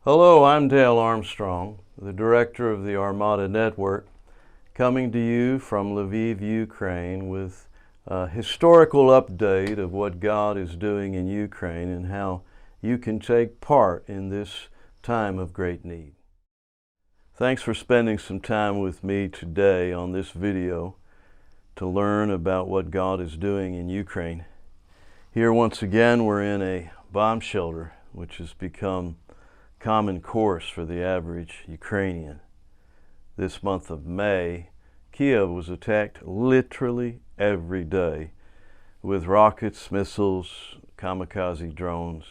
Hello, I'm Dale Armstrong, the director of the Armada Network, coming to you from Lviv, Ukraine with a historical update of what God is doing in Ukraine and how you can take part in this time of great need. Thanks for spending some time with me today on this video to learn about what God is doing in Ukraine. Here once again we're in a bomb shelter, which has become common course for the average Ukrainian. This month of May, Kiev was attacked literally every day with rockets, missiles, kamikaze drones.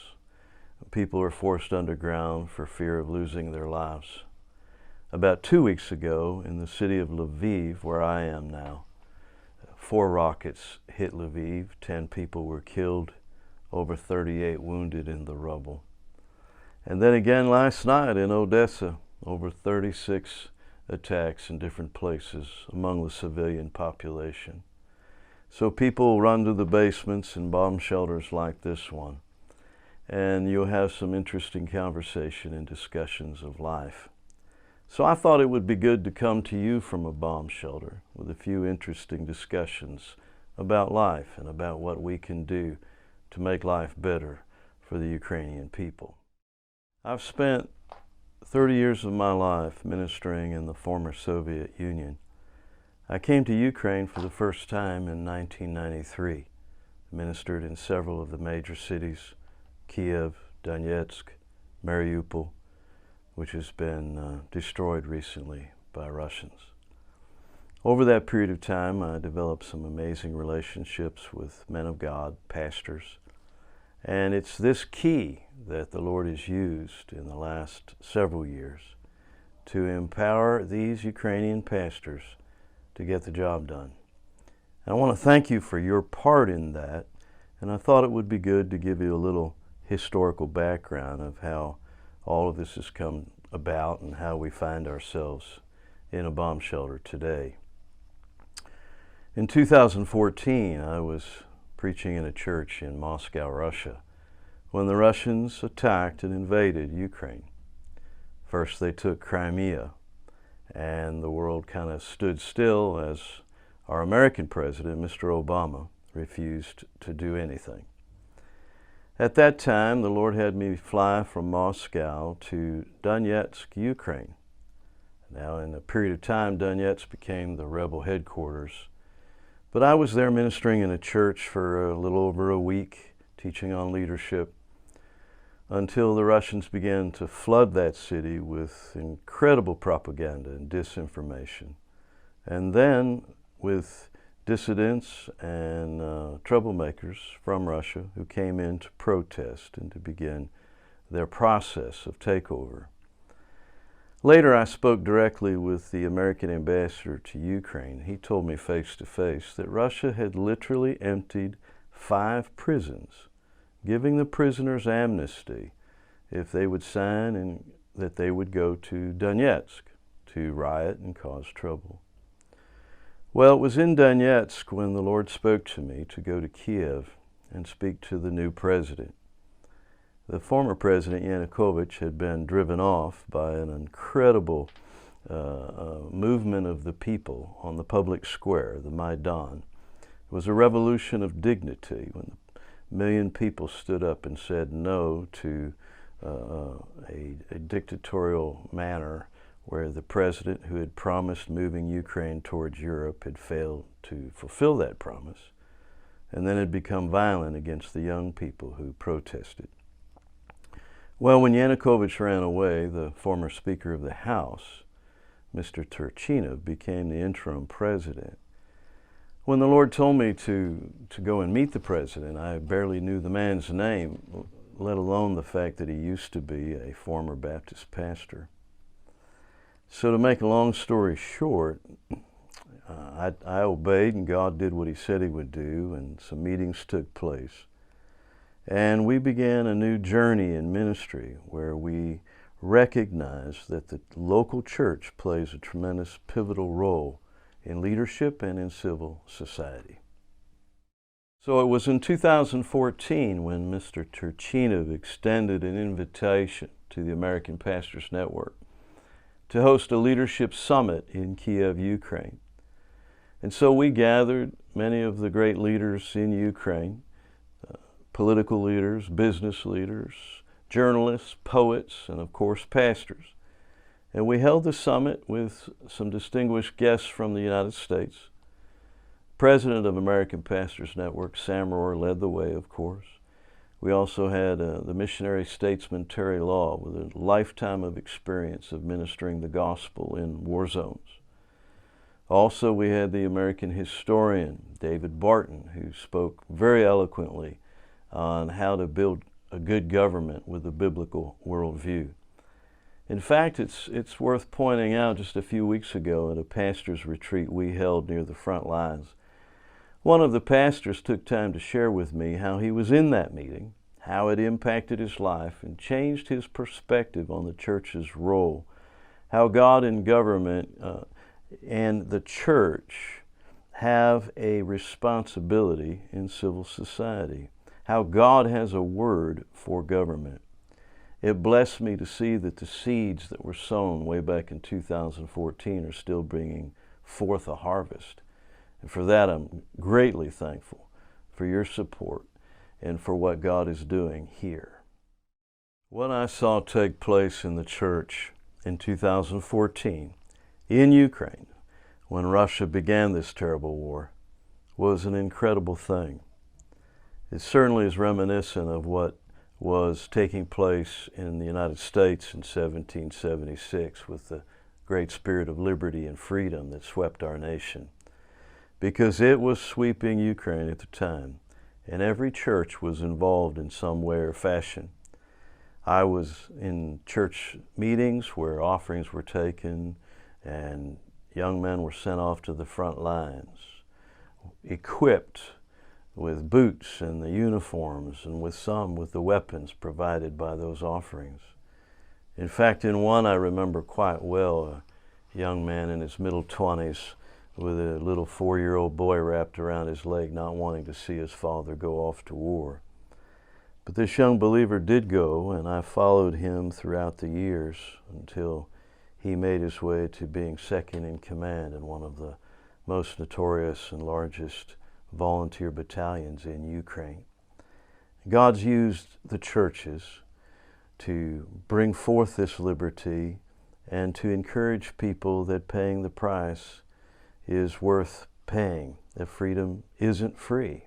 People are forced underground for fear of losing their lives. About 2 weeks ago, in the city of Lviv, where I am now, 4 rockets hit Lviv, 10 people were killed, over 38 wounded in the rubble. And then again last night in Odessa, over 36 attacks in different places among the civilian population. So people run to the basements and bomb shelters like this one, and you'll have some interesting conversation and discussions of life. So I thought it would be good to come to you from a bomb shelter with a few interesting discussions about life and about what we can do to make life better for the Ukrainian people. I've spent 30 years of my life ministering in the former Soviet Union. I came to Ukraine for the first time in 1993, ministered in several of the major cities, Kiev, Donetsk, Mariupol, which has been destroyed recently by Russians. Over that period of time, I developed some amazing relationships with men of God, pastors, and it's this key that the Lord has used in the last several years to empower these Ukrainian pastors to get the job done. And I want to thank you for your part in that, and I thought it would be good to give you a little historical background of how all of this has come about and how we find ourselves in a bomb shelter today. In 2014, I was preaching in a church in Moscow, Russia, when the Russians attacked and invaded Ukraine. First they took Crimea, and the world kind of stood still as our American president, Mr. Obama, refused to do anything. At that time, the Lord had me fly from Moscow to Donetsk, Ukraine. Now, in a period of time, Donetsk became the rebel headquarters. But I was there ministering in a church for a little over a week, teaching on leadership, until the Russians began to flood that city with incredible propaganda and disinformation. And then with dissidents and troublemakers from Russia who came in to protest and to begin their process of takeover. Later, I spoke directly with the American ambassador to Ukraine. He told me face to face that Russia had literally emptied 5 prisons, giving the prisoners amnesty if they would sign and that they would go to Donetsk to riot and cause trouble. Well, it was in Donetsk when the Lord spoke to me to go to Kiev and speak to the new president. The former president, Yanukovych, had been driven off by an incredible movement of the people on the public square, the Maidan. It was a revolution of dignity when a million people stood up and said no to a dictatorial manner where the president who had promised moving Ukraine towards Europe had failed to fulfill that promise, and then had become violent against the young people who protested. Well, when Yanukovych ran away, the former Speaker of the House, Mr. Turchinov, became the interim president. When the Lord told me to go and meet the president, I barely knew the man's name, let alone the fact that he used to be a former Baptist pastor. So to make a long story short, I obeyed, and God did what he said he would do, and some meetings took place. And we began a new journey in ministry where we recognize that the local church plays a tremendous pivotal role in leadership and in civil society. So it was in 2014 when Mr. Turchinov extended an invitation to the American Pastors Network to host a leadership summit in Kiev, Ukraine. And so we gathered many of the great leaders in Ukraine, political leaders, business leaders, journalists, poets, and of course pastors. And we held the summit with some distinguished guests from the United States. President of American Pastors Network, Sam Rohr, led the way, of course. We also had the missionary statesman Terry Law with a lifetime of experience of ministering the gospel in war zones. Also, we had the American historian David Barton, who spoke very eloquently on how to build a good government with a biblical worldview. In fact, it's worth pointing out, just a few weeks ago at a pastor's retreat we held near the front lines, one of the pastors took time to share with me how he was in that meeting, how it impacted his life and changed his perspective on the church's role, how God and government and the church have a responsibility in civil society, how God has a word for government. It blessed me to see that the seeds that were sown way back in 2014 are still bringing forth a harvest. And for that, I'm greatly thankful for your support and for what God is doing here. What I saw take place in the church in 2014 in Ukraine, when Russia began this terrible war, was an incredible thing. It certainly is reminiscent of what was taking place in the United States in 1776 with the great spirit of liberty and freedom that swept our nation, because it was sweeping Ukraine at the time, and every church was involved in some way or fashion. I was in church meetings where offerings were taken and young men were sent off to the front lines, equipped with boots and the uniforms, and with the weapons provided by those offerings. In fact, in one I remember quite well, a young man in his middle 20s with a little 4-year-old boy wrapped around his leg, not wanting to see his father go off to war. But this young believer did go, and I followed him throughout the years until he made his way to being second in command in one of the most notorious and largest volunteer battalions in Ukraine. God's used the churches to bring forth this liberty and to encourage people that paying the price is worth paying, that freedom isn't free.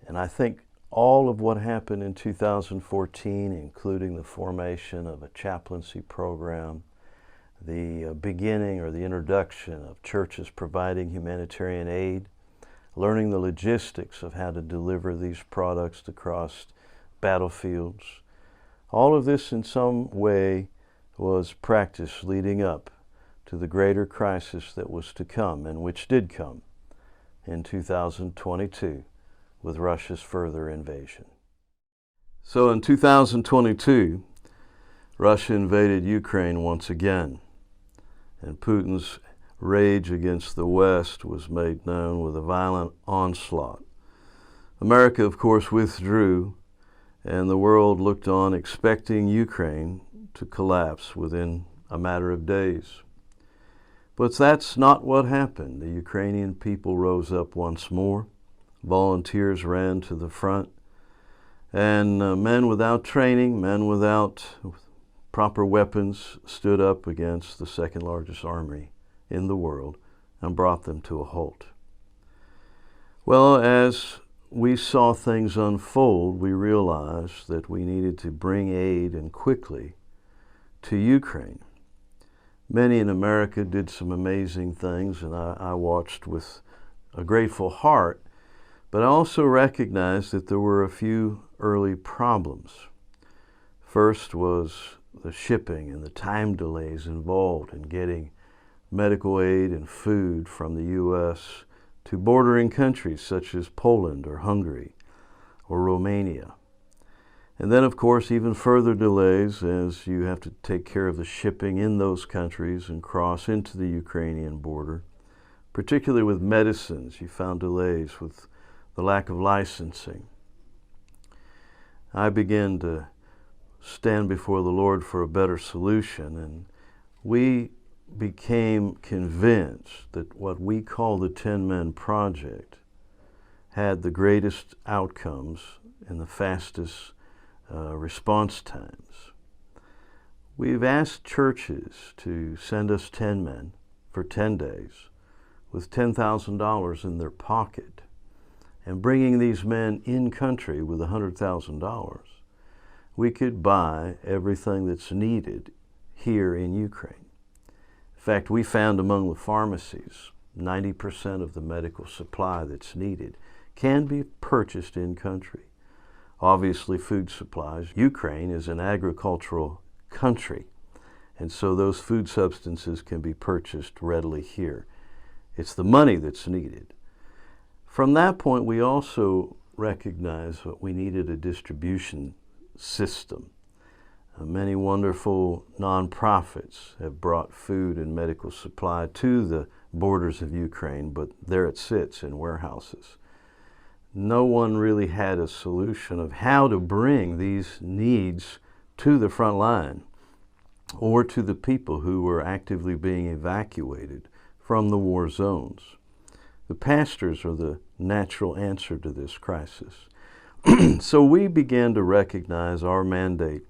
And I think all of what happened in 2014, including the formation of a chaplaincy program, the beginning or the introduction of churches providing humanitarian aid, learning the logistics of how to deliver these products across battlefields, all of this in some way was practice leading up to the greater crisis that was to come, and which did come in 2022 with Russia's further invasion. So in 2022, Russia invaded Ukraine once again, and Putin's rage against the West was made known with a violent onslaught. America, of course, withdrew, and the world looked on expecting Ukraine to collapse within a matter of days. But that's not what happened. The Ukrainian people rose up once more. Volunteers ran to the front. And men without training, men without proper weapons, stood up against the second largest army in the world and brought them to a halt. Well, as we saw things unfold, we realized that we needed to bring aid, and quickly, to Ukraine. Many in America did some amazing things, and I watched with a grateful heart, but I also recognized that there were a few early problems. First was the shipping and the time delays involved in getting medical aid and food from the U.S. to bordering countries such as Poland or Hungary or Romania. And then, of course, even further delays as you have to take care of the shipping in those countries and cross into the Ukrainian border. Particularly with medicines, you found delays with the lack of licensing. I began to stand before the Lord for a better solution, and we became convinced that what we call the 10 Men Project had the greatest outcomes and the fastest response times. We've asked churches to send us 10 men for 10 days with $10,000 in their pocket, and bringing these men in country with $100,000, we could buy everything that's needed here in Ukraine. In fact, we found among the pharmacies 90% of the medical supply that's needed can be purchased in country. Obviously, food supplies. Ukraine is an agricultural country, and so those food substances can be purchased readily here. It's the money that's needed. From that point, we also recognized that we needed a distribution system. Many wonderful nonprofits have brought food and medical supply to the borders of Ukraine, but there it sits in warehouses. No one really had a solution of how to bring these needs to the front line or to the people who were actively being evacuated from the war zones. The pastors are the natural answer to this crisis. So we began to recognize our mandate,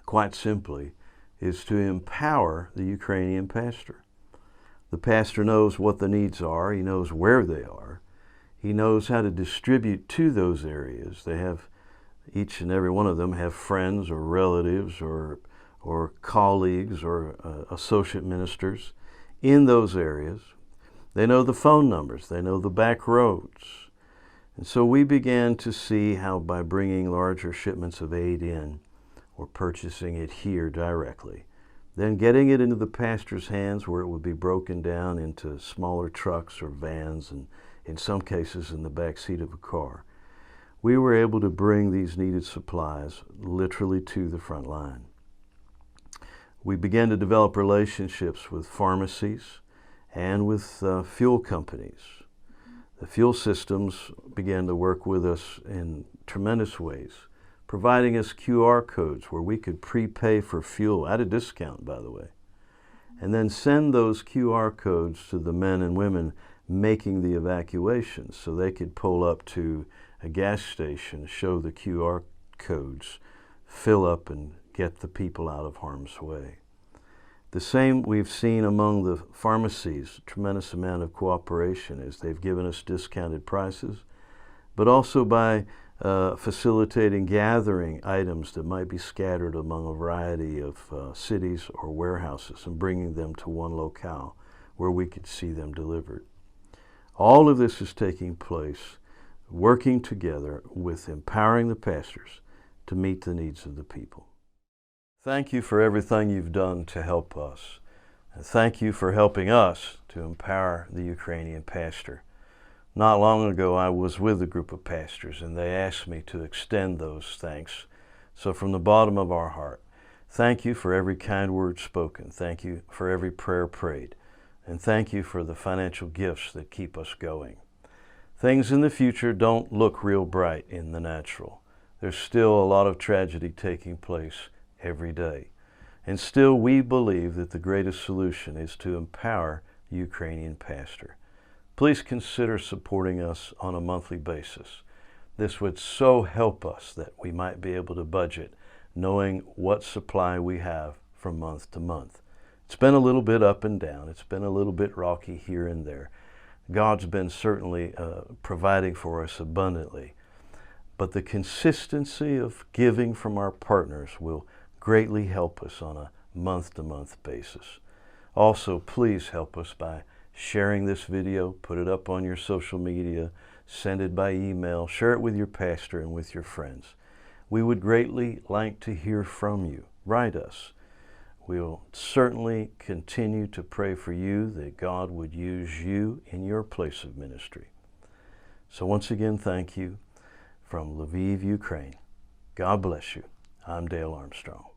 quite simply, is to empower the Ukrainian pastor. The pastor knows what the needs are. He knows where they are. He knows how to distribute to those areas. They have, each and every one of them have friends or relatives or colleagues or associate ministers in those areas. They know the phone numbers. They know the back roads. And so we began to see how by bringing larger shipments of aid in or purchasing it here directly, then getting it into the pastor's hands where it would be broken down into smaller trucks or vans, and in some cases in the back seat of a car, we were able to bring these needed supplies literally to the front line. We began to develop relationships with pharmacies and with fuel companies. The fuel systems began to work with us in tremendous ways, providing us QR codes where we could prepay for fuel at a discount, by the way, and then send those QR codes to the men and women making the evacuations so they could pull up to a gas station, show the QR codes, fill up, and get the people out of harm's way. The same we've seen among the pharmacies, a tremendous amount of cooperation as they've given us discounted prices, but also by facilitating gathering items that might be scattered among a variety of cities or warehouses and bringing them to one locale where we could see them delivered. All of this is taking place, working together with empowering the pastors to meet the needs of the people. Thank you for everything you've done to help us. And thank you for helping us to empower the Ukrainian pastor. Not long ago, I was with a group of pastors, and they asked me to extend those thanks. So from the bottom of our heart, thank you for every kind word spoken. Thank you for every prayer prayed. And thank you for the financial gifts that keep us going. Things in the future don't look real bright in the natural. There's still a lot of tragedy taking place every day. And still we believe that the greatest solution is to empower the Ukrainian pastor. Please consider supporting us on a monthly basis. This would so help us that we might be able to budget, knowing what supply we have from month to month. It's been a little bit up and down. It's been a little bit rocky here and there. God's been certainly providing for us abundantly. But the consistency of giving from our partners will greatly help us on a month-to-month basis. Also, please help us by sharing this video, put it up on your social media, send it by email, share it with your pastor and with your friends. We would greatly like to hear from you. Write us. We'll certainly continue to pray for you that God would use you in your place of ministry. So once again, thank you from Lviv, Ukraine. God bless you. I'm Dale Armstrong.